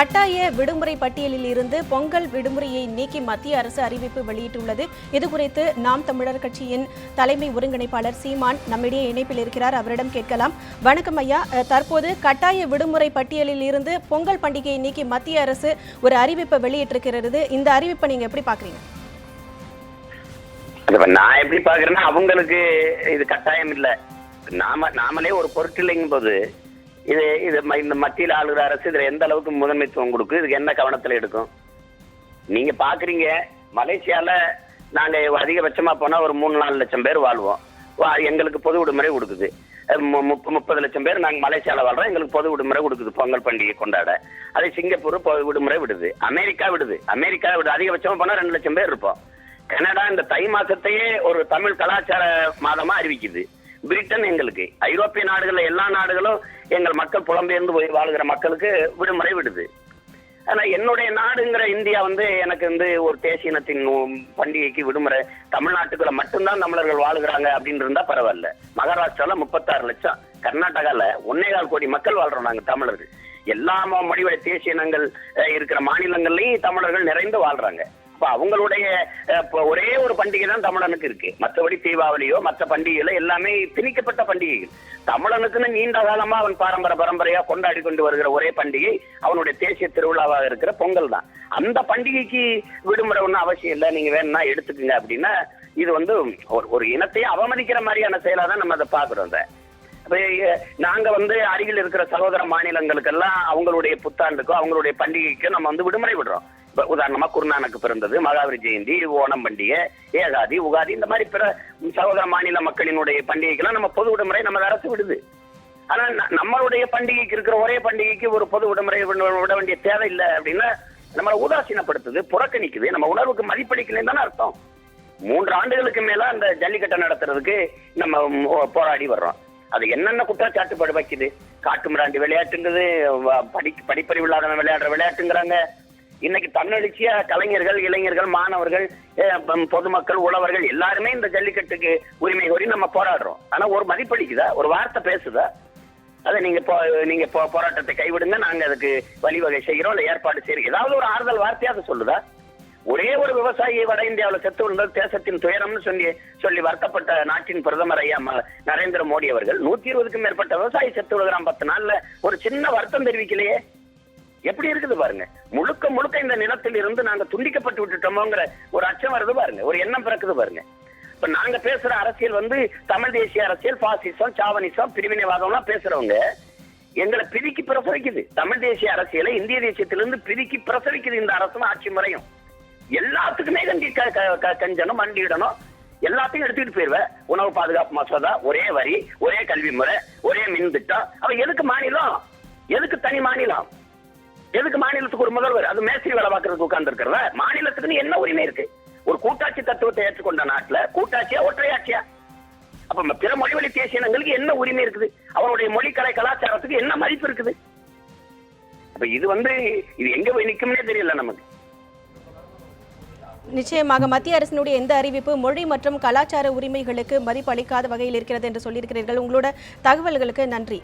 கட்டாய விடுமுறை பட்டியலில் இருந்து பொங்கல் விடுமுறையை நீக்கி மத்திய அரசு அறிவிப்பு வெளியிட்டுள்ளது. இதுகுறித்து நாம் தமிழர் கட்சியின் தலைமை ஒருங்கிணைப்பாளர் சீமான் நம்மிடையே இணைப்பில் இருக்கிறார். அவரிடம் கேட்கலாம். வணக்கம் ஐயா. தற்போது கட்டாய விடுமுறை பட்டியலில் இருந்து பொங்கல் பண்டிகையை நீக்கி மத்திய அரசு ஒரு அறிவிப்பை வெளியிட்டிருக்கிறது. இந்த அறிவிப்பை நீங்க எப்படி பாக்குறீங்க? நான் எப்படி பாக்குறேன்னா, அவங்களுக்கு இது கட்டாயம் இல்லை. நாமளே ஒரு பொருட்டில்லைங்கும் போது இது இந்த மத்தியில் ஆளுகிற அரசு இதுல எந்த அளவுக்கு முதன்மைத்துவம் கொடுக்கும், இதுக்கு என்ன கவனத்துல எடுக்கும்? நீங்க பாக்குறீங்க, மலேசியால நாங்க அதிகபட்சமா போனா ஒரு 3-4 லட்சம் பேர் வாழ்வோம். எங்களுக்கு பொது விடுமுறை கொடுக்குது. 30 லட்சம் பேர் நாங்க மலேசியால வாழ்றோம், எங்களுக்கு பொது விடுமுறை கொடுக்குது பொங்கல் பண்டிகை கொண்டாட. அதே சிங்கப்பூர் பொது விடுமுறை விடுது, அமெரிக்கா விடுது. அதிகபட்சமா போனா 2 லட்சம் பேர் இருப்போம். கனடா இந்த தை மாசத்தையே ஒரு தமிழ் கலாச்சார மாதமா அறிவிக்குது. பிரிட்டன் எங்களுக்கு, ஐரோப்பிய நாடுகள் எல்லா நாடுகளும் எங்கள் மக்கள் புலம்பெயர்ந்து போய் வாழ்கிற மக்களுக்கு விடுமுறை விடுது. ஆனா என்னுடைய நாடுங்கிற இந்தியா எனக்கு ஒரு தேசிய இனத்தின் பண்டிகைக்கு விடுமுறை, தமிழ்நாட்டுக்குள்ள மட்டும்தான் தமிழர்கள் வாழுகிறாங்க அப்படின்னு இருந்தா பரவாயில்ல. மகாராஷ்டிரால 36 லட்சம், கர்நாடகால 1.25 கோடி மக்கள் வாழ்றோம் நாங்க தமிழர்கள். எல்லா மொழிவழி தேசிய இனங்கள் இருக்கிற மாநிலங்கள்லயும் தமிழர்கள் நிறைந்து வாழ்றாங்க. அவங்களுடைய ஒரே ஒரு பண்டிகை தான் தமிழனுக்கு இருக்கு. மற்றபடி தீபாவளியோ மற்ற பண்டிகைகளோ எல்லாமே திணிக்கப்பட்ட பண்டிகைகள். தமிழனுக்குன்னு நீண்ட காலமா அவன் பரம்பரையா கொண்டாடி கொண்டு வருகிற ஒரே பண்டிகை அவனுடைய தேசிய திருவிழாவாக இருக்கிற பொங்கல் தான். அந்த பண்டிகைக்கு விடுமுறை ஒன்றும் அவசியம் இல்லை, நீங்க வேணும்னா எடுத்துக்குங்க அப்படின்னா இது ஒரு இனத்தையே அவமதிக்கிற மாதிரியான செயலா தான் நம்ம அதை பாக்குறோம். நாங்க அருகில் இருக்கிற சகோதர மாநிலங்களுக்கெல்லாம் அவங்களுடைய புத்தாண்டுக்கோ அவங்களுடைய பண்டிகைக்கோ நம்ம விடுமுறை விடுறோம். உதாரணமா குருநானக்கு பிறந்தது, மகாவீர் ஜெயந்தி, ஓணம் பண்டிகை, ஏகாதி, உகாதி, இந்த மாதிரி பிற சகோதர மாநில மக்களினுடைய பண்டிகைக்கெல்லாம் நம்ம பொது விடுமுறை நம்ம அரசு விடுது. ஆனா நம்மளுடைய பண்டிகைக்கு இருக்கிற ஒரே பண்டிகைக்கு ஒரு பொது விடுமுறை விட வேண்டிய தேவை இல்லை அப்படின்னா நம்மளை உதாசீனப்படுத்துது, புறக்கணிக்குது, நம்ம உணர்வுக்கு மதிப்பளிக்கலன்னு தானே அர்த்தம். 3 ஆண்டுகளுக்கு மேல அந்த ஜல்லிக்கட்டை நடத்துறதுக்கு நம்ம போராடி வர்றோம். அது என்னென்ன குற்றச்சாட்டுப்பாடு வைக்குது? காட்டு மிராண்டி விளையாட்டுங்கிறது, படிப்பறிவு இல்லாதவன் விளையாடுற விளையாட்டுங்கிறாங்க. இன்னைக்கு தன்னெழுச்சியா கலைஞர்கள், இளைஞர்கள், மாணவர்கள், பொதுமக்கள், உழவர்கள் எல்லாருமே இந்த ஜல்லிக்கட்டுக்கு உரிமை கோரி நம்ம போராடுறோம். ஆனா ஒரு மதிப்பளிக்குதா, ஒரு வார்த்தை பேசுதா? அதை நீங்க போராட்டத்தை கைவிடுங்க, நாங்க அதுக்கு வழிவகை செய்கிறோம், இல்லை ஏற்பாடு செய்யறோம், ஏதாவது ஒரு ஆறுதல் வார்த்தையாவது சொல்லுதா? ஒரே ஒரு விவசாயி வட இந்தியாவில் செத்து விழுந்தது தேசத்தின் துயரம்னு சொல்லி வருத்தப்பட்ட நாட்டின் பிரதமர் ஐயா நரேந்திர மோடி அவர்கள் 120க்கும் மேற்பட்ட விவசாயி செத்து விழுகிறான் 10 நாள்ல. ஒரு சின்ன வருத்தம் தெரிவிக்கலையே. எப்படி இருக்குது பாருங்க. முழுக்க இந்த நிலத்தில் இருந்து நாங்க துண்டிக்கப்பட்டு விட்டுட்டோமோங்கிற ஒரு அச்சம் வருது பாருங்க, ஒரு எண்ணம் பிறக்குது பாருங்க. இப்ப நாங்க பேசுற அரசியல் தமிழ் தேசிய அரசியல், பாசிசம், சாவனிசம், பிரிவினைவாதம்லாம் பேசுறவங்க எங்களை பிரிக்கி பிரசவிக்குது. தமிழ் தேசிய அரசியலை இந்திய தேசியத்திலிருந்து பிரிக்கி பிரசவிக்குது இந்த அரசும் ஆட்சி முறையும். எல்லாத்துக்குமே கஞ்சனம், மண்டியிடணும், எல்லாத்தையும் எடுத்துக்கிட்டு போயிருவேன். உணவு பாதுகாப்பு மசோதா, ஒரே வரி, ஒரே கல்வி முறை, ஒரே மின் திட்டம். அவ எதுக்கு மாநிலம்? எதுக்கு தனி மாநிலம்? எதுக்கு மாநிலத்துக்கு ஒரு முதல்வர்? அது மேஸ்திரி வேலை பார்க்கறதுக்கு உட்கார்ந்து இருக்கிறத மாநிலத்துக்குன்னு என்ன உரிமை இருக்கு? ஒரு கூட்டாட்சி தத்துவத்தை ஏற்றுக்கொண்ட நாட்டுல கூட்டாட்சியா ஒற்றையாட்சியா? அப்ப பிற மொழிவழி தேசிய இனங்களுக்கு என்ன உரிமை இருக்குது? அவனுடைய மொழி, கலை, கலாச்சாரத்துக்கு என்ன மதிப்பு இருக்குது? அப்ப இது எங்க போய் நிக்கும்னே தெரியல நமக்கு. நிச்சயமாக மத்திய அரசினுடைய எந்த அறிவிப்பு மொழி மற்றும் கலாச்சார உரிமைகளுக்கு மதிப்பு அளிக்காத வகையில் இருக்கிறது என்று சொல்லியிருக்கிறீர்கள். உங்களோட தகவல்களுக்கு நன்றி.